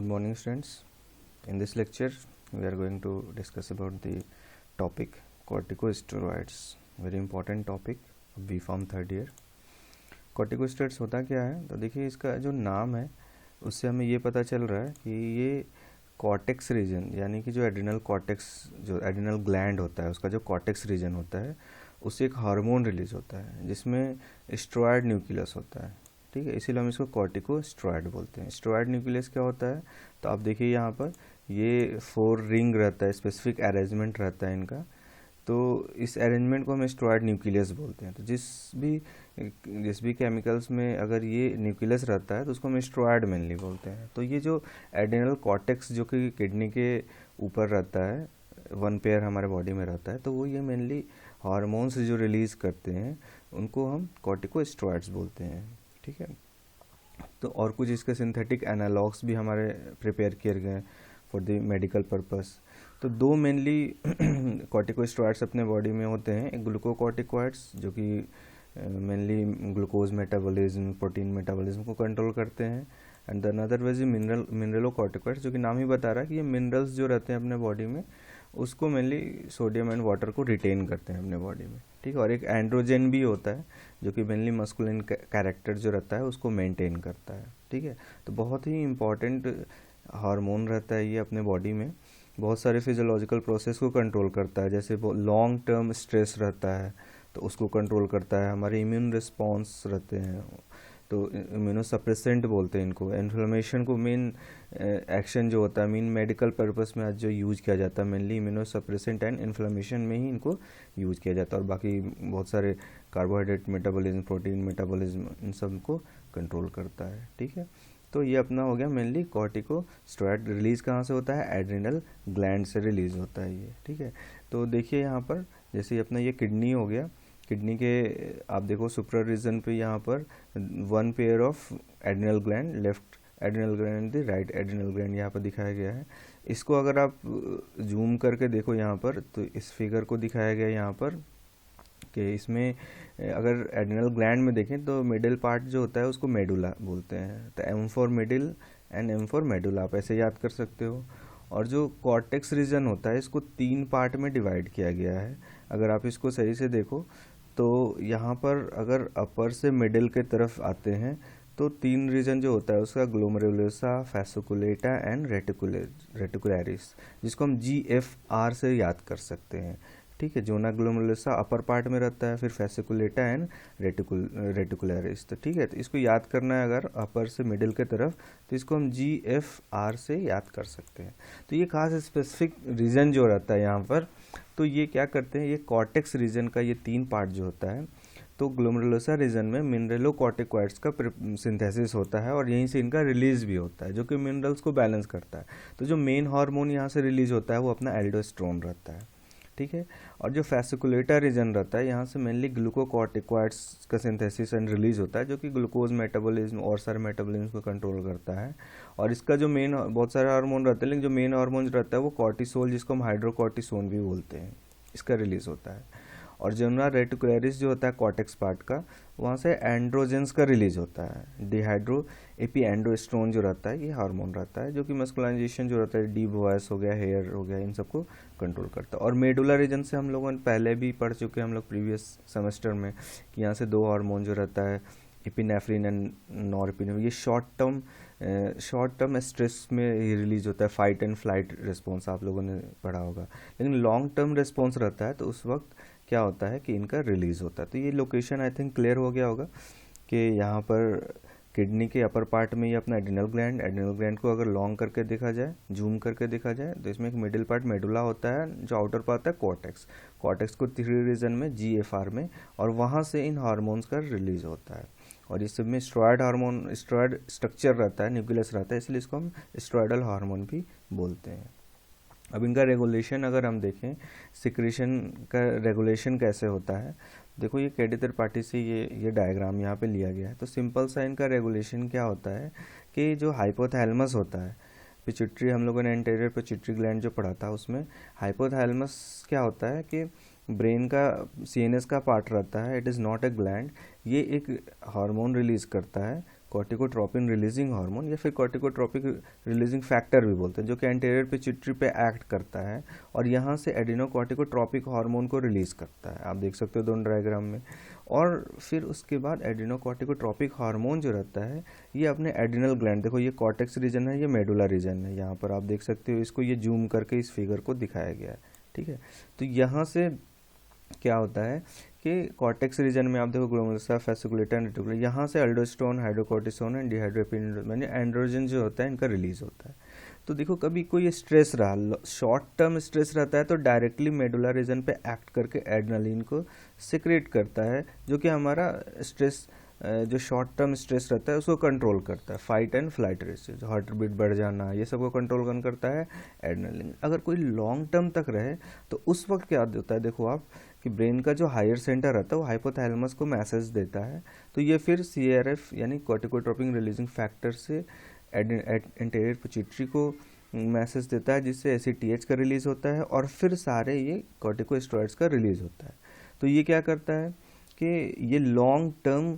Good morning, students. In this lecture, we are going to discuss about the topic corticosteroids. Very important topic, B.Pharm third year. corticosteroids होता क्या है? तो देखिए इसका जो नाम है उससे हमें ये पता चल रहा है कि ये कॉर्टेक्स रीजन यानी कि जो एड्रिनल कॉर्टेक्स जो एड्रिनल ग्लैंड होता है उसका जो कॉर्टेक्स रीजन होता है उससे एक हार्मोन रिलीज होता है जिसमें स्टेरॉयड न्यूक्लियस होता है. ठीक है, इसीलिए हम इसको कॉर्टिकोस्टेरॉइड बोलते हैं. स्टेरॉयड न्यूक्लियस क्या होता है? तो आप देखिए यहाँ पर ये 4 रिंग रहता है, स्पेसिफिक अरेंजमेंट रहता है इनका. तो इस अरेंजमेंट को हम स्टेरॉयड न्यूक्लियस बोलते हैं. तो जिस भी केमिकल्स में अगर ये न्यूक्लियस रहता है तो उसको हम स्टेरॉयड मेनली बोलते हैं. तो ये जो एड्रिनल कॉर्टेक्स जो कि किडनी के ऊपर रहता है, 1 पेयर हमारे बॉडी में रहता है, तो वो ये मेनली हार्मोन्स जो रिलीज़ करते हैं उनको हम कॉर्टिकोस्टेरॉइड्स बोलते हैं. ठीक है, तो और कुछ इसके सिंथेटिक एनालॉग्स भी हमारे प्रिपेयर किए गए फॉर द मेडिकल पर्पस. तो 2 मेनली कॉर्टिकोस्टेरॉइड्स अपने बॉडी में होते हैं. एक ग्लूकोकॉर्टिकॉइड्स जो कि mainly glucose metabolism, protein metabolism को कंट्रोल करते हैं, and the another ways mineralocorticoids जो कि नाम ही बता रहा है कि ये मिनरल्स जो रहते हैं अपने बॉडी में उसको मेनली सोडियम एंड वाटर को रिटेन करते हैं अपने बॉडी में. ठीक है, और एक एंड्रोजन भी होता है जो कि मेनली मस्कुलिन कैरेक्टर जो रहता है उसको मेंटेन करता है. ठीक है, तो बहुत ही इम्पॉर्टेंट हार्मोन रहता है ये अपने बॉडी में. बहुत सारे फिजियोलॉजिकल प्रोसेस को कंट्रोल करता है, जैसे लॉन्ग टर्म स्ट्रेस रहता है तो उसको कंट्रोल करता है. हमारे इम्यून रिस्पॉन्स रहते हैं तो इम्यूनोसप्रेसेंट बोलते हैं इनको. इन्फ्लेमेशन को मेन एक्शन जो होता है मेन मेडिकल पर्पस में आज जो यूज किया जाता है मेनली इम्यूनोसप्रेसेंट एंड इन्फ्लेमेशन में ही इनको यूज किया जाता है. और बाकी बहुत सारे कार्बोहाइड्रेट मेटाबॉलिज्म, प्रोटीन मेटाबॉलिज्म, इन सब को कंट्रोल करता है. ठीक है, तो ये अपना हो गया मेनली कॉर्टिकोस्टेरॉइड. रिलीज कहाँ से होता है? एड्रिनल ग्लैंड से रिलीज होता है ये. ठीक है, तो देखिए यहाँ पर जैसे अपना ये किडनी हो गया, किडनी के आप देखो सुपरर रीजन पे यहाँ पर 1 pair of adrenal gland, left adrenal gland the right adrenal gland यहाँ पर दिखाया गया है. इसको अगर आप जूम करके देखो यहाँ पर तो इस फिगर को दिखाया गया यहाँ पर कि इसमें अगर एड्रिनल ग्लैंड में देखें तो मिडिल पार्ट जो होता है उसको मेडुला बोलते हैं. तो M for middle and M for medulla आप ऐसे याद कर सकते हो. और जो कॉर्टेक्स रीजन होता है इसको 3 पार्ट में डिवाइड किया गया है. अगर आप इसको सही से देखो तो यहाँ पर अगर अपर से मिडिल के तरफ आते हैं तो 3 रीजन जो होता है उसका ग्लोमेरुलोसा, फैसिकुलेटा एंड रेटिकुलरिस, जिसको हम GFR से याद कर सकते हैं. ठीक है, जोना ग्लोमेरुलोसा अपर पार्ट में रहता है, फिर फैसिकुलेटा एंड रेटिकुलरिस. तो ठीक है, तो इसको याद करना है अगर अपर से मिडिल के तरफ तो इसको हम GFR से याद कर सकते हैं. तो ये खास स्पेसिफिक रीजन जो रहता है यहाँ पर, तो ये क्या करते हैं, ये कॉर्टेक्स रीजन का ये 3 पार्ट जो होता है तो ग्लोमेरुलोसा रीजन में मिनरलोकॉर्टिकॉइड्स का सिंथेसिस होता है और यहीं से इनका रिलीज भी होता है जो कि मिनरल्स को बैलेंस करता है. तो जो मेन हार्मोन यहाँ से रिलीज होता है वो अपना एल्डोस्टेरोन रहता है. ठीक है, और जो फैसिकुलेटा रीजन रहता है यहाँ से मेनली ग्लूकोकॉर्टिकॉइड्स का सिंथेसिस एंड रिलीज होता है जो कि ग्लूकोज मेटाबॉलिज्म और सारे मेटाबॉलिज्म को कंट्रोल करता है. और इसका जो मेन बहुत सारे हार्मोन रहते हैं लेकिन जो मेन हार्मोन रहता है वो कॉर्टिसोल, जिसको हम हाइड्रोकॉर्टिसोन भी बोलते हैं, इसका रिलीज होता है. और जमुना रेटिकुलरिस जो होता है कॉर्टेक्स पार्ट का, वहाँ से एंड्रोजेंस का रिलीज होता है. डिहाइड्रो एपिएंडोस्टेरोन जो रहता है ये हार्मोन रहता है जो कि मस्कुलाइजेशन जो रहता है, डीप वॉइस हो गया, हेयर हो गया, इन सबको कंट्रोल करता है. और मेडुला रीजन से हम लोगों ने पहले भी पढ़ चुके हैं हम लोग प्रीवियस सेमेस्टर में कि यहाँ से 2 हार्मोन जो रहता है एपिनेफ्रिन एंड नॉरएपिनेफ्रिन, ये शॉर्ट टर्म स्ट्रेस में ही रिलीज होता है. फाइट एंड फ्लाइट रिस्पॉन्स आप लोगों ने पढ़ा होगा. लेकिन लॉन्ग टर्म रिस्पॉन्स रहता है तो उस वक्त क्या होता है कि इनका रिलीज होता है. तो ये लोकेशन आई थिंक क्लियर हो गया होगा कि यहाँ पर किडनी के अपर पार्ट में ये अपना एड्रिनल ग्लैंड को अगर लॉन्ग करके देखा जाए, जूम करके देखा जाए तो इसमें एक मिडिल पार्ट मेडुला होता है, जो आउटर पार्ट है कॉर्टेक्स को 3 रीजन में GFR में, और वहाँ से इन हार्मोन्स का रिलीज होता है. और इस सब में स्टेरॉयड स्ट्रक्चर रहता है, न्यूक्लियस रहता है, इसलिए इसको हम स्टेरॉयडल हार्मोन भी बोलते हैं. अब इनका रेगुलेशन अगर हम देखें, सिक्रेशन का रेगुलेशन कैसे होता है, देखो ये केडी त्रिपाठी से ये डायग्राम यहाँ पे लिया गया है. तो सिंपल सा इनका रेगुलेशन क्या होता है कि जो हाइपोथैलेमस होता है, पिट्यूटरी, हम लोगों ने एंटीरियर पिट्यूटरी ग्लैंड जो पढ़ा था उसमें हाइपोथैलेमस क्या होता है कि ब्रेन का CNS का पार्ट रहता है, it is not a gland. ये एक हार्मोन रिलीज करता है कॉर्टिकोट्रोपिन रिलीजिंग हार्मोन या फिर कॉर्टिकोट्रोपिक रिलीजिंग फैक्टर भी बोलते हैं, जो कि एंटीरियर पिट्यूटरी पे एक्ट करता है और यहाँ से एडिनोकॉर्टिकोट्रोपिक हार्मोन को रिलीज करता है। आप देख सकते हो दोनों डायग्राम में। और फिर उसके बाद एडिनोकॉर्टिकोट्रोपिक हार्मोन जो रहता है ये अपने एड्रिनल ग्लैंड, देखो ये कॉर्टेक्स रीजन है, ये मेडुला रीजन है, यहाँ पर आप देख सकते हो, इसको ये जूम करके इस फिगर को दिखाया गया है, ठीक है। तो यहाँ से क्या होता है कि कॉर्टेक्स रीजन में आप देखो ग्लोमेरुलस फेसिकुलेटा एंड रेटिकुलर, यहाँ से अल्डोस्टेरोन, हाइड्रोकोर्टिसोन एंड डिहाइड्रोएपिनेफ्रिन यानी एंड्रोजन जो होता है इनका रिलीज होता है। तो देखो कभी कोई स्ट्रेस रहा, शॉर्ट टर्म स्ट्रेस रहता है तो डायरेक्टली मेडुला रीजन पे एक्ट करके एड्रेनलिन को सिक्रेट करता है, जो कि हमारा स्ट्रेस जो शॉर्ट टर्म स्ट्रेस रहता है उसको कंट्रोल करता है। Fight and flight response, heart beat बढ़ जाना, ये सब को कंट्रोल कौन करता है? एड्रेनलिन। अगर कोई लॉन्ग टर्म तक रहे तो उस वक्त क्या होता है, देखो आप कि ब्रेन का जो हायर सेंटर रहता है वो हाइपोथैलेमस को मैसेज देता है, तो ये फिर CRF यानी कॉर्टिकोट्रोपिन रिलीजिंग फैक्टर से एंटीरियर पिट्यूटरी को मैसेज देता है, जिससे ACTH का रिलीज होता है और फिर सारे ये कॉर्टिकोस्टेरॉइड्स का रिलीज होता है। तो ये क्या करता है कि ये लॉन्ग टर्म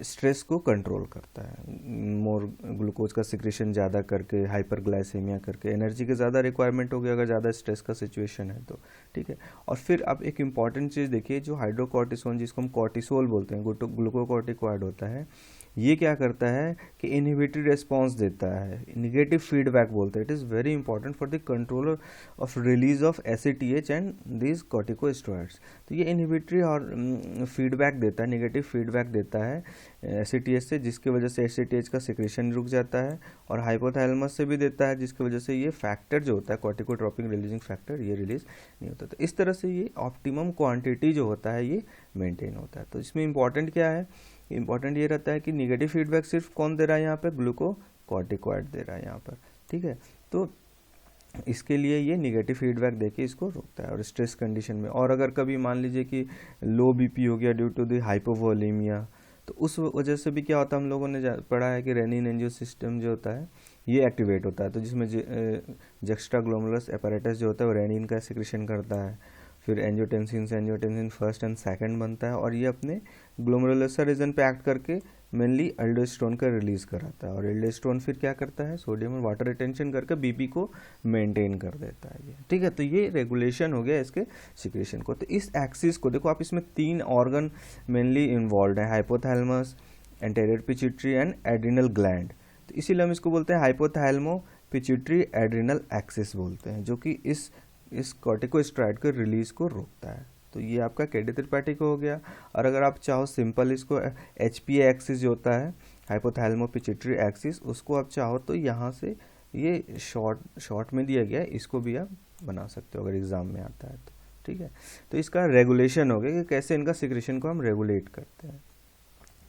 स्ट्रेस को कंट्रोल करता है, मोर ग्लूकोज का सिक्रेशन ज़्यादा करके, हाइपरग्लाइसेमिया करके, एनर्जी की ज़्यादा रिक्वायरमेंट होगी अगर ज़्यादा स्ट्रेस का सिचुएशन है तो, ठीक है। और फिर आप एक इम्पॉर्टेंट चीज़ देखिए, जो हाइड्रोकॉर्टिसोन जिसको हम कॉर्टिसोल बोलते हैं, ग्लूकोकॉर्टिकॉइड होता है, ये क्या करता है कि इनहिबिटरी रेस्पॉन्स देता है, निगेटिव फीडबैक बोलते हैं। It is very important for the control of release of ACTH and this corticosteroids. तो ये इनहिबिटरी और फीडबैक देता है, निगेटिव फीडबैक देता है ACTH से, जिसकी वजह से ACTH का सिक्रेशन रुक जाता है, और हाइपोथैलेमस से भी देता है, जिसकी वजह से ये फैक्टर जो होता है कॉर्टिकोट्रोपिक रिलीजिंग फैक्टर ये रिलीज नहीं होता। तो इस तरह से ये ऑप्टिमम क्वांटिटी जो होता है ये मेंटेन होता है। तो इसमें इंपॉर्टेंट क्या है, इंपॉर्टेंट ये रहता है कि निगेटिव फीडबैक सिर्फ कौन दे रहा है यहाँ पे, ग्लूकोकॉर्टिकॉइड दे रहा है यहाँ पर, ठीक है। तो इसके लिए ये निगेटिव फीडबैक देके इसको रोकता है और स्ट्रेस कंडीशन में। और अगर कभी मान लीजिए कि लो BP हो गया ड्यू टू द हाइपोवोलेमिया, तो उस वजह से भी क्या होता है, हम लोगों ने पढ़ा है कि रेनिन एंजियो सिस्टम जो होता है ये एक्टिवेट होता है, तो जिसमें जक्स्ट्राग्लोमेरुलस एपैरेटस जो होता है वो रेनिन का सिक्रेशन करता है, फिर एंजियोटेंसिन से एंजियोटेंसिन फर्स्ट एंड सेकंड बनता है, और ये अपने ग्लोमेरुलर रीजन पे एक्ट करके मेनली एल्डोस्टेरोन का रिलीज कराता है, और एल्डोस्टेरोन फिर क्या करता है, सोडियम और वाटर रिटेंशन करके BP को मेंटेन कर देता है ये, ठीक है। तो ये रेगुलेशन हो गया इसके सिक्रेशन को। तो इस एक्सिस को देखो आप, इसमें 3 ऑर्गन मेनली इन्वॉल्व है, hypothalamus, anterior pituitary and adrenal gland. तो इसीलिए हम इसको बोलते हैं हाइपोथैलेमो पिट्यूटरी एड्रिनल एक्सिस बोलते हैं, जो कि इस कॉर्टिकोस्टेरॉइड के रिलीज को रोकता है। तो ये आपका कैडेथिरपैटिक हो गया। और अगर आप चाहो सिंपल इसको HPA एक्सिस जो होता है, हाइपोथैलेमो पिट्यूटरी एक्सिस, उसको आप चाहो तो यहाँ से ये शॉर्ट में दिया गया है, इसको भी आप बना सकते हो अगर एग्जाम में आता है तो, ठीक है। तो इसका रेगुलेशन हो गया कि कैसे इनका सिक्रेशन को हम रेगुलेट करते हैं।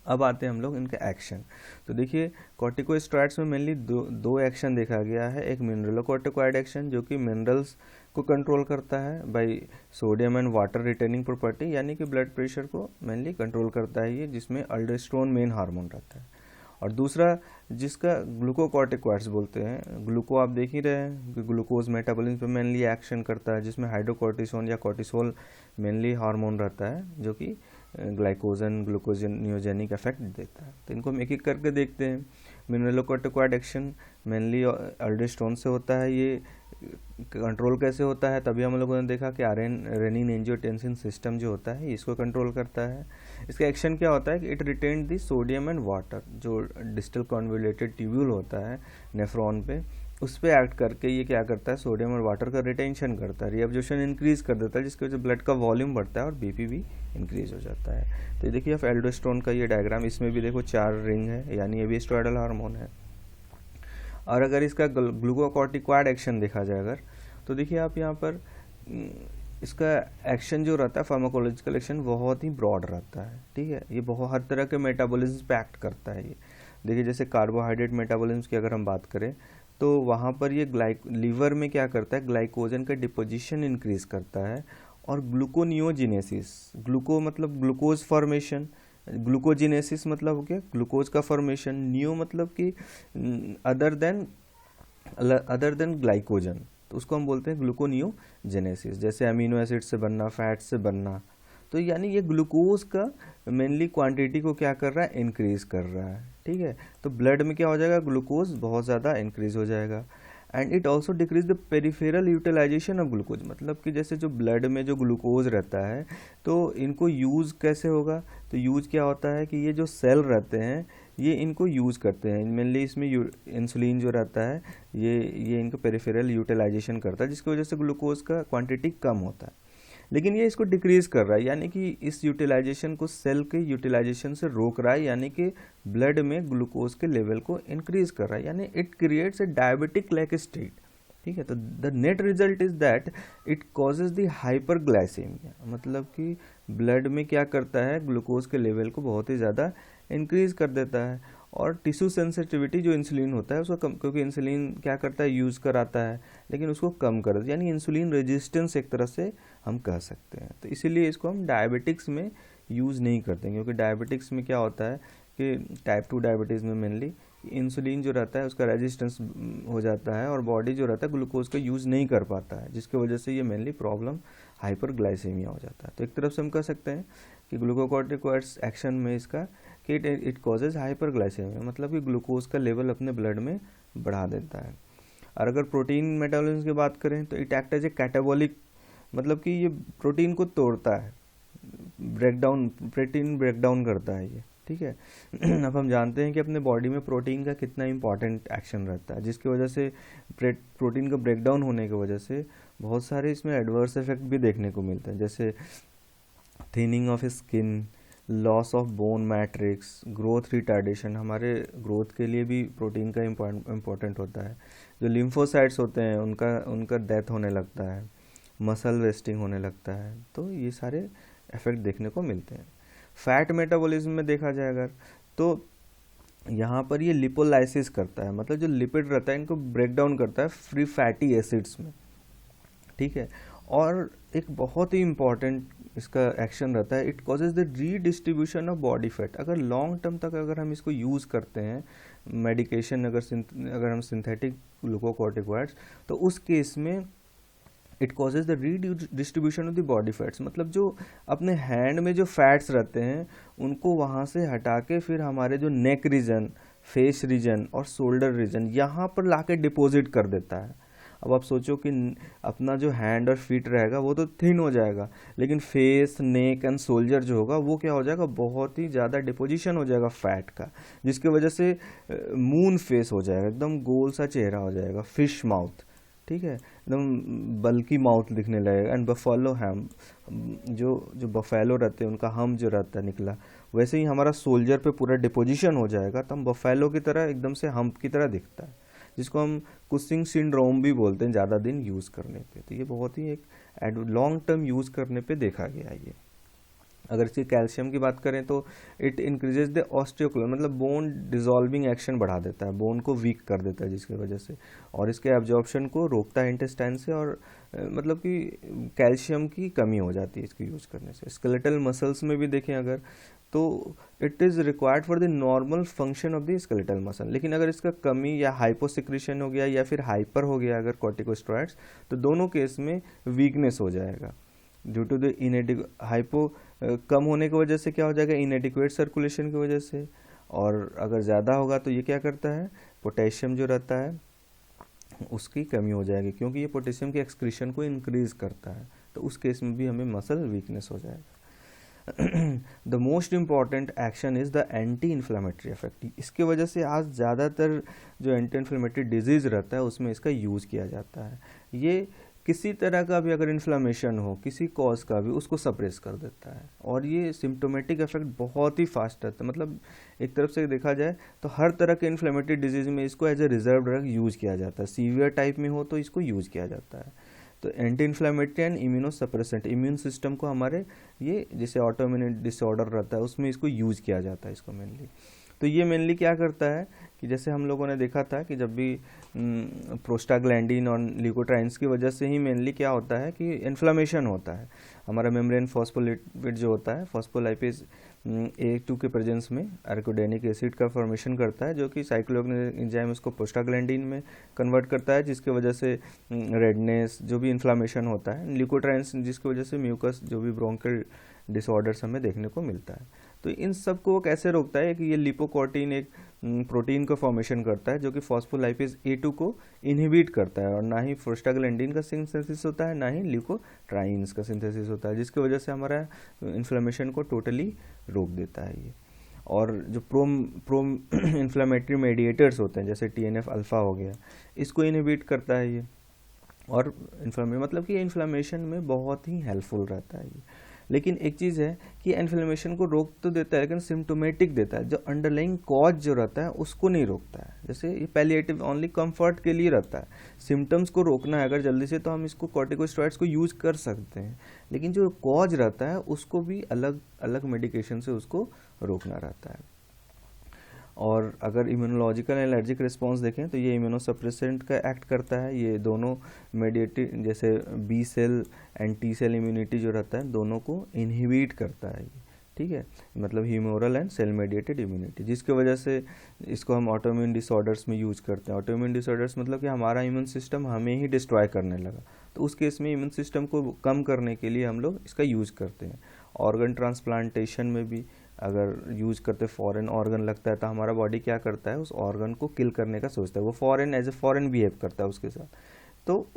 अब आते हैं हम लोग इनके एक्शन। तो देखिए कॉर्टिकोस्टेरॉइड्स में मेनली दो एक्शन देखा गया है। एक मिनरलोकॉर्टिकॉइड एक्शन जो कि मिनरल्स को कंट्रोल करता है by sodium and water retaining property, यानी कि ब्लड प्रेशर को मेनली कंट्रोल करता है ये, जिसमें अल्डोस्टेरोन मेन हार्मोन रहता है। और दूसरा जिसका ग्लूकोकॉर्टिकॉइड्स बोलते हैं, ग्लूको आप देख ही रहे हैं कि ग्लूकोज मेटाबॉलिज्म पे मेनली एक्शन करता है, जिसमें हाइड्रोकोर्टिसोन या कॉर्टिसोल मेनली हार्मोन रहता है, जो कि ग्लाइकोजन ग्लूकोजन नियोजेनिक इफेक्ट देता है। तो इनको हम एक एक करके देखते हैं। मिनरलोकॉर्टिकॉइड एक्शन मेनली अल्डोस्टेरोन से होता है, ये कंट्रोल कैसे होता है, तभी हम लोगों ने देखा कि रेनिन एंजियोटेंसिन सिस्टम जो होता है इसको कंट्रोल करता है। इसका एक्शन क्या होता है कि it retain the sodium and water, जो डिस्टल कॉन्वोल्यूटेड ट्यूब्यूल होता है नेफ्रॉन पे, उस पर एक्ट करके ये क्या करता है, सोडियम और वाटर का रिटेंशन करता है, रीअब्जॉर्प्शन इंक्रीज कर देता है, जिसकी वजह से ब्लड का वॉल्यूम बढ़ता है और BP भी इंक्रीज हो जाता है। तो देखिए आप एल्डोस्टेरोन का ये डायग्राम, इसमें भी देखो 4 रिंग है, यानी ये भी स्टेरॉयडल हार्मोन है। और अगर इसका ग्लूकोकॉर्टिकॉइड एक्शन देखा जाए अगर, तो देखिए आप यहाँ पर इसका एक्शन जो रहता है फार्माकोलॉजिकल एक्शन बहुत ही ब्रॉड रहता है, ठीक है। ये बहुत हर तरह के मेटाबॉलिज्म पे एक्ट करता है ये। देखिए जैसे कार्बोहाइड्रेट मेटाबॉलिज्म की अगर हम बात करें तो वहाँ पर ये लीवर में क्या करता है, ग्लाइकोजन का डिपोजिशन इंक्रीज करता है, और ग्लूकोनियोजिनेसिस, ग्लूको मतलब ग्लूकोज फॉर्मेशन, ग्लूकोजिनेसिस मतलब हो गया ग्लूकोज का फॉर्मेशन, नियो मतलब कि अदर देन ग्लाइकोजन, तो उसको हम बोलते हैं ग्लूकोनियोजेनेसिस। जैसे अमीनो एसिड से बनना, फैट से बनना, तो यानी ये ग्लूकोज का मेनली क्वांटिटी को क्या कर रहा है, इंक्रीज कर रहा है, ठीक है। तो ब्लड में क्या हो जाएगा, ग्लूकोज बहुत ज़्यादा इंक्रीज हो जाएगा। And it also decrease the peripheral utilisation of glucose, मतलब कि जैसे जो ब्लड में जो ग्लूकोज रहता है तो इनको यूज़ कैसे होगा, तो यूज़ क्या होता है कि ये जो सेल रहते हैं ये इनको यूज़ करते हैं, मेनली इसमें इंसुलिन जो रहता है ये इनको पेरिफेरल यूटिलाइजेशन करता है, जिसकी वजह से ग्लूकोज का क्वांटिटी कम होता है। लेकिन ये इसको डिक्रीज कर रहा है, यानी कि इस यूटिलाइजेशन को सेल के यूटिलाइजेशन से रोक रहा है, यानी कि ब्लड में ग्लूकोज के लेवल को इंक्रीज कर रहा है, यानी it creates a diabetic like state, ठीक है। तो the net result is that it causes the hyperglycaemia, मतलब कि ब्लड में क्या करता है, ग्लूकोज के लेवल को बहुत ही ज़्यादा इंक्रीज कर देता है। और टिश्यू सेंसिटिविटी जो इंसुलिन होता है उसको कम, क्योंकि इंसुलिन क्या करता है, यूज़ कराता है, लेकिन उसको कम कर देता है, यानी इंसुलिन रेजिस्टेंस एक तरह से हम कह सकते हैं। तो इसीलिए इसको हम डायबिटिक्स में यूज़ नहीं करते, क्योंकि डायबिटिक्स में क्या होता है कि टाइप 2 डायबिटीज़ में मेनली इंसुलिन जो रहता है उसका रेजिस्टेंस हो जाता है और बॉडी जो रहता है ग्लूकोज का यूज़ नहीं कर पाता है, जिसकी वजह से ये मेनली प्रॉब्लम हाइपरग्लाइसेमिया हो जाता है। तो एक तरफ से हम कह सकते हैं कि ग्लूकोकॉर्टिकॉइड्स एक्शन में इसका कि इट कॉजेज हाइपरग्लाइसेमिया, मतलब कि ग्लूकोज का लेवल अपने ब्लड में बढ़ा देता है। और अगर प्रोटीन मेटाबॉलिज्म की बात करें तो it act as a catabolic, मतलब कि ये प्रोटीन को तोड़ता है, प्रोटीन ब्रेकडाउन करता है ये, ठीक है। अब हम जानते हैं कि अपने बॉडी में प्रोटीन का कितना इंपॉर्टेंट एक्शन रहता है, जिसकी वजह से प्रोटीन का ब्रेकडाउन होने की वजह से बहुत सारे इसमें एडवर्स इफेक्ट भी देखने को मिलते हैं, जैसे thinning of skin, loss of bone matrix, growth retardation, हमारे ग्रोथ के लिए भी प्रोटीन का इम्पोर्टेंट होता है। जो लिम्फोसाइट्स होते हैं उनका डेथ होने लगता है, मसल वेस्टिंग होने लगता है, तो ये सारे इफेक्ट देखने को मिलते हैं। फैट मेटाबॉलिज्म में देखा जाए अगर तो यहाँ पर ये लिपोलाइसिस करता है, मतलब जो लिपिड रहता है इनको ब्रेक डाउन करता है फ्री फैटी एसिड्स में, ठीक है। और एक बहुत ही इम्पॉर्टेंट इसका एक्शन रहता है, it causes the redistribution of body fat. अगर लॉन्ग टर्म तक अगर हम इसको यूज़ करते हैं मेडिकेशन, अगर हम सिंथेटिक ग्लूकोकॉर्टिकॉइड्स, तो उस केस में it causes the redistribution of the body fats, मतलब जो अपने हैंड में जो फैट्स रहते हैं उनको वहाँ से हटा के फिर हमारे जो नेक रीजन, फेस रीजन और शोल्डर रीजन यहाँ पर ला के डिपोजिट कर देता है। अब आप सोचो कि अपना जो हैंड और फीट रहेगा वो तो थिन हो जाएगा, लेकिन फेस, नेक एंड शोल्डर जो होगा वो क्या हो जाएगा, बहुत ही ज़्यादा डिपोजिशन हो जाएगा फैट का, जिसकी वजह से मून फेस हो जाएगा, एकदम गोल सा चेहरा हो जाएगा, फिश माउथ, ठीक है, एकदम बल्कि माउथ दिखने लगेगा। एंड बफेलो हैम, जो बफेलो रहते हैं उनका हम जो रहता है निकला, वैसे ही हमारा सोल्जर पे पूरा डिपोजिशन हो जाएगा, तो हम बफेलो की तरह एकदम से हम्प की तरह दिखता है, जिसको हम कुशिंग सिंड्रोम भी बोलते हैं ज़्यादा दिन यूज़ करने पे। तो ये बहुत ही एक लॉन्ग टर्म यूज़ करने पे देखा गया है ये। अगर इसकी कैल्शियम की बात करें तो इट इंक्रीजेज द ऑस्टियोक्लोज, मतलब बोन डिजॉल्विंग एक्शन बढ़ा देता है, बोन को वीक कर देता है जिसकी वजह से, और इसके एब्जॉर्प्शन को रोकता है इंटेस्टाइन से, और मतलब कि कैल्शियम की कमी हो जाती है इसको यूज़ करने से। स्केलेटल मसल्स में भी देखें अगर तो it is required for the normal function of the skeletal muscle, लेकिन अगर इसका कमी या हाइपोसिक्रेशन हो गया या फिर हाइपर हो गया अगर कॉर्टिकोस्टेरॉइड्स, तो दोनों केस में वीकनेस हो जाएगा ड्यू टू द हाइपो कम होने की वजह से क्या हो जाएगा, इनएडिक्वेट सर्कुलेशन की वजह से, और अगर ज़्यादा होगा तो ये क्या करता है, पोटेशियम जो रहता है उसकी कमी हो जाएगी, क्योंकि ये पोटेशियम के एक्सक्रीशन को इंक्रीज करता है, तो उस केस में भी हमें मसल वीकनेस हो जाएगा। The most important action is the anti inflammatory effect. इसके वजह से आज ज़्यादातर जो एंटी इन्फ्लामेटरी डिजीज़ रहता है उसमें इसका यूज़ किया जाता है। ये किसी तरह का भी अगर इन्फ्लामेशन हो, किसी कॉज का भी, उसको सप्रेस कर देता है, और ये सिम्टोमेटिक इफेक्ट बहुत ही फास्ट रहता है। मतलब एक तरफ से देखा जाए तो हर तरह के इन्फ्लामेटरी डिजीज़ में इसको as a reserve drug use किया जाता है, सीवियर टाइप में हो तो इसको यूज़ किया जाता है। तो anti inflammatory and immuno suppressant, immune system को हमारे ये जैसे ऑटोइम्यून डिसऑर्डर रहता है उसमें इसको यूज़ किया जाता है इसको मेनली। तो ये मेनली क्या करता है कि जैसे हम लोगों ने देखा था कि जब भी प्रोस्टाग्लैंडिन और ल्यूकोट्राइन्स की वजह से ही मेनली क्या होता है कि इन्फ्लामेशन होता है, हमारा मेम्ब्रेन फॉस्फोलिपिड जो होता है, फॉस्फोलाइपेज A2 के प्रेजेंस में एराकिडोनिक एसिड का फॉर्मेशन करता है, जो कि साइक्लोहेक्सिन एंजाइम उसको प्रोस्टाग्लैंडिन में कन्वर्ट करता है, जिसकी वजह से रेडनेस, जो भी इन्फ्लामेशन होता है, ल्यूकोट्राइन्स जिसकी वजह से म्यूकस, जो भी ब्रोंकल डिसऑर्डर्स हमें देखने को मिलता है। तो इन सब को कैसे रोकता है कि ये लिपोकोर्टिन एक प्रोटीन का फॉर्मेशन करता है, जो कि फॉस्फोलाइपेज A2 को इनहिबिट करता है, और ना ही प्रोस्टाग्लैंडिन का सिंथेसिस होता है, ना ही ल्यूकोट्राइन्स का सिंथेसिस होता है, जिसकी वजह से हमारा इन्फ्लेमेशन को टोटली रोक देता है ये। और जो प्रोम इन्फ्लेमेटरी मेडिएटर्स होते हैं, जैसे TNF अल्फा हो गया, इसको इनहिबिट करता है ये, और मतलब कि इन्फ्लेमेशन में बहुत ही हेल्पफुल रहता है ये। लेकिन एक चीज़ है कि इन्फ्लेमेशन को रोक तो देता है, लेकिन सिम्टोमेटिक देता है, जो अंडरलाइंग कॉज जो रहता है उसको नहीं रोकता है। जैसे ये पैलिएटिव ओनली कंफर्ट के लिए रहता है, सिम्टम्स को रोकना है अगर जल्दी से, तो हम इसको कॉर्टिकोस्टेरॉइड्स को यूज कर सकते हैं, लेकिन जो कॉज रहता है उसको भी अलग अलग मेडिकेशन से उसको रोकना रहता है। और अगर इम्यूनोलॉजिकल एलर्जिक रिस्पॉन्स देखें तो ये इम्यूनोसप्रेसेंट का एक्ट करता है। ये दोनों मेडिएटेड, जैसे B cell and T cell immunity जो रहता है, दोनों को इनहिबिट करता है ये, ठीक है, मतलब humoral and cell mediated immunity, जिसकी वजह से इसको हम ऑटोइम्यून डिसऑर्डर्स में यूज करते हैं। ऑटोइम्यून डिसऑर्डर्स मतलब कि हमारा इम्यून सिस्टम हमें ही डिस्ट्रॉय करने लगा, तो उस केस में इम्यून सिस्टम को कम करने के लिए हम लोग इसका यूज करते हैं। ऑर्गन ट्रांसप्लांटेशन में भी अगर यूज करते फॉरेन ऑर्गन लगता है, तो हमारा बॉडी क्या करता है, उस ऑर्गन को किल करने का सोचता है, वो foreign as a foreign behave करता है उसके साथ। तो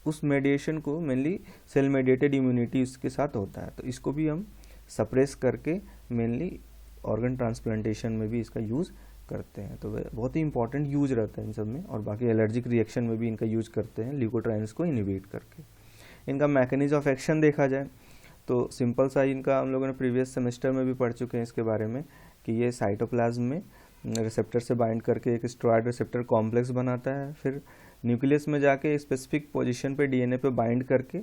उस मेडिएशन को मेनली सेल मेडिएटेड इम्यूनिटी उसके साथ होता है, तो इसको भी हम सप्रेस करके मेनली ऑर्गन ट्रांसप्लांटेशन में भी इसका यूज़ करते हैं। तो बहुत ही इंपॉर्टेंट यूज रहता है इन सब में। और बाकी एलर्जिक रिएक्शन में भी इनका यूज करते हैं, ल्यूकोट्राइन्स को इनहिबिट करके। इनका मैकेनिज्म ऑफ एक्शन देखा जाए तो सिंपल सा इनका हम लोगों ने प्रीवियस सेमेस्टर में भी पढ़ चुके हैं इसके बारे में, कि ये साइटोप्लाज्म में रिसेप्टर से बाइंड करके एक स्टेरॉयड रिसेप्टर कॉम्प्लेक्स बनाता है, फिर न्यूक्लियस में जाके स्पेसिफिक पोजीशन पे DNA पे बाइंड करके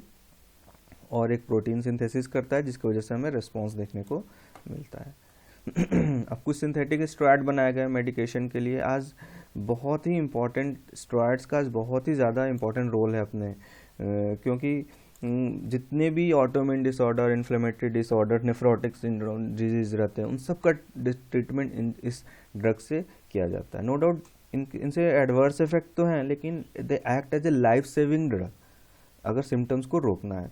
और एक प्रोटीन सिंथेसिस करता है, जिसकी वजह से हमें रिस्पॉन्स देखने को मिलता है। अब कुछ सिंथेटिक स्टेरॉयड बनाए गए मेडिकेशन के लिए। आज बहुत ही इंपॉर्टेंट स्टेरॉयड्स का आज बहुत ही ज़्यादा इंपॉर्टेंट रोल है अपने, क्योंकि जितने भी autoimmune disorder, inflammatory disorder, nephrotic syndrome disease रहते हैं, उन सब का ट्रीटमेंट इस ड्रग से किया जाता है। नो डाउट इनसे एडवर्स इफेक्ट तो हैं, लेकिन they act as a life saving drug अगर सिम्टम्स को रोकना है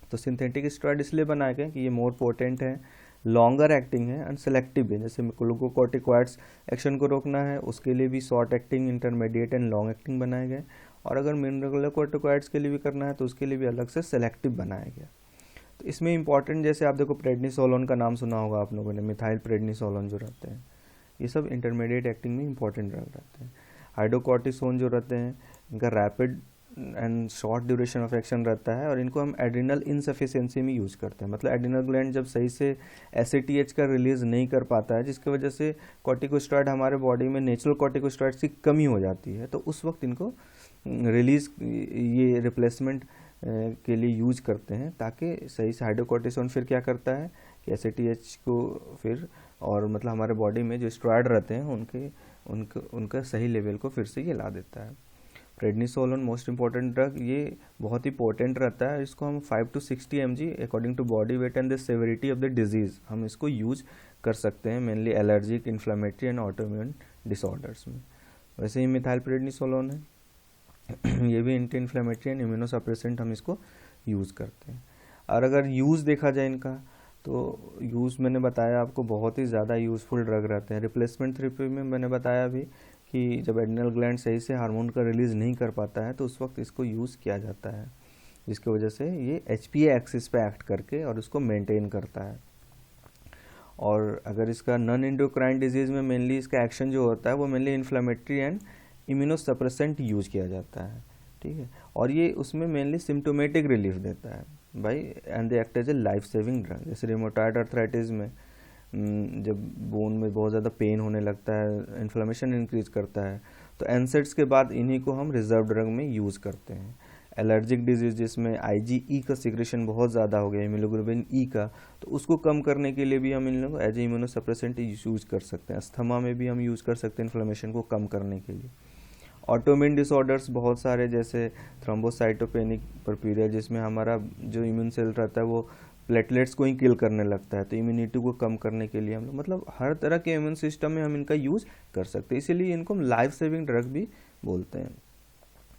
तो सिंथेटिक स्टेरॉयड इसलिए बनाए गए कि ये मोर पोटेंट है, लॉन्गर एक्टिंग है एंड सेलेक्टिव है। जैसे ग्लूकोकॉर्टिकॉइड्स एक्शन को रोकना है, उसके लिए भी short acting, intermediate and long acting बनाए गए, और अगर मिनरलोकॉर्टिकॉइड्स के लिए भी करना है तो उसके लिए भी अलग से सेलेक्टिव बनाया गया। तो इसमें इंपॉर्टेंट, जैसे आप देखो प्रेडनिसोलोन का नाम सुना होगा आप लोगों ने, मिथाइल प्रेडनिसोलोन जो रहते हैं, ये सब इंटरमीडिएट एक्टिंग में इंपॉर्टेंट ड्रग रहते हैं। हाइड्रोकॉर्टिसोन जो रहते हैं, इनका rapid and short duration of action रहता है, और इनको हम एड्रिनल इनसफिशिएंसी में यूज़ करते हैं। मतलब एड्रिनल ग्लैंड जब सही से SATH का रिलीज नहीं कर पाता है, जिसकी वजह से कॉर्टिकोस्टेरॉइड हमारे बॉडी में नेचुरल कॉर्टिकोस्टेरॉइड्स की कमी हो जाती है, तो उस वक्त इनको रिलीज, ये रिप्लेसमेंट के लिए यूज करते हैं, ताकि सही से हाइड्रोकॉर्टिसोन फिर क्या करता है कि SATH को फिर, और मतलब हमारे बॉडी में जो स्टेरॉइड रहते हैं उनका सही लेवल को फिर से ये ला देता है। प्रेडनिसोलोन मोस्ट इंपॉर्टेंट ड्रग, ये बहुत ही पोटेंट रहता है। इसको हम 5 to 60 mg according to body weight and the severity of the disease हम इसको यूज कर सकते हैं, mainly allergic, inflammatory and autoimmune disorders में। वैसे ही मिथाइल प्रेडनिसोलोन है, ये भी एंटी इन्फ्लेमेटरी एंड इम्यूनोसप्रेसेंट हम इसको यूज़ करते हैं। और अगर यूज़ देखा जाए इनका, तो यूज़ मैंने बताया आपको बहुत ही ज़्यादा यूज़फुल ड्रग रहते हैं। रिप्लेसमेंट थेरेपी में मैंने बताया भी कि जब एड्रिनल ग्लैंड सही से हार्मोन का रिलीज़ नहीं कर पाता है, तो उस वक्त इसको यूज़ किया जाता है, जिसकी वजह से ये HPA एक्सिस पे एक्ट करके और उसको मेंटेन करता है। और अगर इसका नॉन एंडोक्राइन डिजीज़ में मेनली इसका एक्शन जो होता है वो mainly inflammatory and immunosuppressant use किया जाता है, ठीक है। और ये उसमें मेनली सिम्टोमेटिक रिलीफ देता है भाई, and they act as a life saving drug. जैसे रिमोटॉइड आर्थराइटिस में जब बोन में बहुत ज़्यादा पेन होने लगता है, इन्फ्लेमेशन इंक्रीज करता है, तो एनसेड्स के बाद इन्हीं को हम रिजर्व ड्रग में यूज़ करते हैं। एलर्जिक डिजीज जिसमें IgE का सिक्रेशन बहुत ज़्यादा हो गया, हीमोग्लोबिन E का, तो उसको कम करने के लिए भी हम इन लोग एज ए इम्यूनोसप्रेसेंट यूज़ कर सकते हैं। अस्थमा में भी हम यूज़ कर सकते हैं इन्फ्लेमेशन को कम करने के लिए। ऑटोइम्यून डिसऑर्डर्स बहुत सारे, जैसे थ्रोम्बोसाइटोपेनिक परप्यूरिया, जिसमें हमारा जो इम्यून सेल रहता है वो प्लेटलेट्स को ही किल करने लगता है, तो इम्यूनिटी को कम करने के लिए हम लोग मतलब हर तरह के इम्यून सिस्टम में हम इनका यूज़ कर सकते हैं, इसीलिए इनको हम लाइफ सेविंग ड्रग भी बोलते हैं।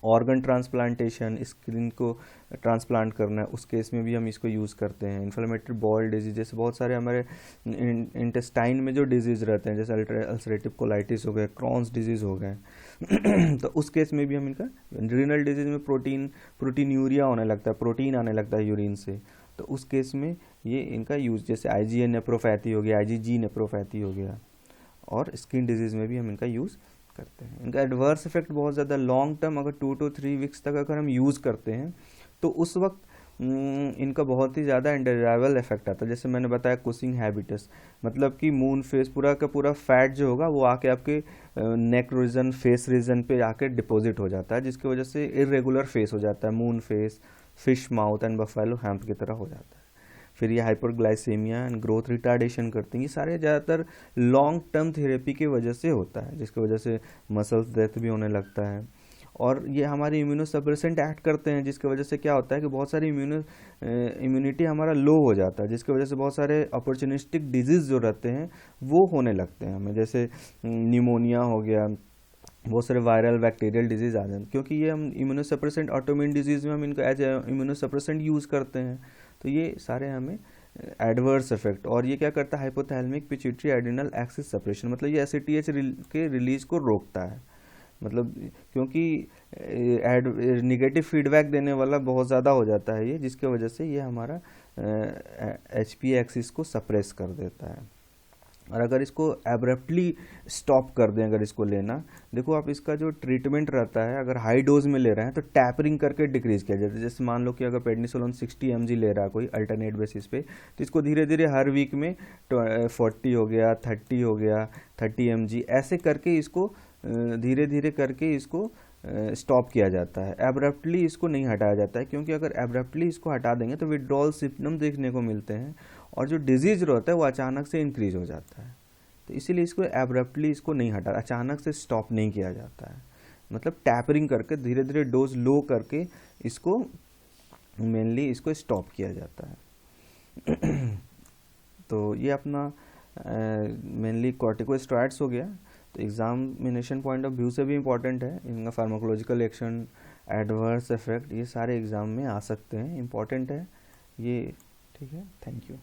ऑर्गन ट्रांसप्लांटेशन, स्किन को ट्रांसप्लांट करना है, उस केस में भी हम इसको यूज़ करते हैं। इन्फ्लेमेटरी बॉल डिजीज, जैसे बहुत सारे हमारे इंटेस्टाइन में जो डिजीज़ रहते हैं, जैसे अल्सरेटिव कोलाइटिस हो गए, क्रॉन्स डिजीज़ हो गए तो उस केस में भी हम इनका, रीनल डिजीज में प्रोटीनूरिया होने लगता है, प्रोटीन आने लगता है यूरिन से, तो उस केस में ये इनका यूज़, जैसे IgA नेप्रोपैथी हो गया, IgG नेप्रोपैथी हो गया, और स्किन डिजीज़ में भी हम इनका यूज़ करते हैं। इनका एडवर्स इफेक्ट बहुत ज़्यादा लॉन्ग टर्म, अगर 2 to 3 वीक्स तक अगर हम यूज़ करते हैं तो उस वक्त इनका बहुत ही ज़्यादा इंडेजाबल इफेक्ट आता है। जैसे मैंने बताया कुशिंग हैबिटस, मतलब कि मून फेस पूरा का पूरा फैट जो होगा वो आके आपके नेक रीजन, फेस रीजन पे आके डिपॉजिट हो जाता है, जिसकी वजह से इरेगुलर फेस हो जाता है, moon face, fish mouth and buffalo hemp की तरह हो जाता है। फिर ये हाइपरग्लाइसेमिया एंड ग्रोथ रिटार्डेशन करते हैं, ये सारे ज़्यादातर लॉन्ग टर्म थेरेपी की वजह से होता है, जिसकी वजह से मसल्स डेथ भी होने लगता है। और ये हमारे इम्यूनोसप्रेसेंट एक्ट करते हैं, जिसकी वजह से क्या होता है कि बहुत सारी इम्यूनिटी हमारा लो हो जाता है, जिसकी वजह से बहुत सारे अपॉर्चुनिस्टिक डिजीज़ जो रहते हैं वो होने लगते हैं हमें, जैसे निमोनिया हो गया, बहुत सारे वायरल बैक्टीरियल डिजीज़ आ जाते हैं, क्योंकि ये हम इम्यूनोसप्रेसेंट ऑटोइम्यून डिजीज़ में हम इनको एज इम्यूनोसप्रेसेंट यूज़ करते हैं। तो ये सारे हमें एडवर्स इफेक्ट, और ये क्या करता है, hypothalamic pituitary adrenal axis separation, मतलब ये एसिटीएच के रिलीज को रोकता है, मतलब क्योंकि निगेटिव फीडबैक देने वाला बहुत ज़्यादा हो जाता है ये, जिसके वजह से ये हमारा HP एक्सिस को सप्रेस कर देता है। और अगर इसको एब्रप्टली स्टॉप कर दें, अगर इसको लेना, देखो आप इसका जो ट्रीटमेंट रहता है, अगर हाई डोज में ले रहे हैं तो टैपरिंग करके डिक्रीज किया जाता है। जैसे मान लो कि अगर प्रेडनिसोलोन 60 mg ले रहा है कोई अल्टरनेट बेसिस पे, तो इसको धीरे धीरे हर वीक में 40 हो गया, 30 हो गया, 30 mg ऐसे करके इसको धीरे धीरे करके इसको स्टॉप किया जाता है। एब्रप्टली इसको नहीं हटाया जाता है, क्योंकि अगर एब्रप्टली इसको हटा देंगे तो विड्रॉल सिम्पटम देखने को मिलते हैं, और जो डिजीज रहता है वो अचानक से इंक्रीज हो जाता है। तो इसीलिए इसको एब्रप्टली इसको नहीं हटा, अचानक से स्टॉप नहीं किया जाता है, मतलब टैपरिंग करके धीरे धीरे डोज लो करके इसको मेनली इसको स्टॉप किया जाता है। तो ये अपना मेनली कॉर्टिकोस्टेरॉइड्स हो गया। तो एग्जामिनेशन पॉइंट ऑफ व्यू से भी इम्पॉर्टेंट है, इनका फार्माकोलॉजिकल एक्शन, एडवर्स इफेक्ट, ये सारे एग्जाम में आ सकते हैं, इम्पॉर्टेंट है ये। ठीक है, थैंक यू।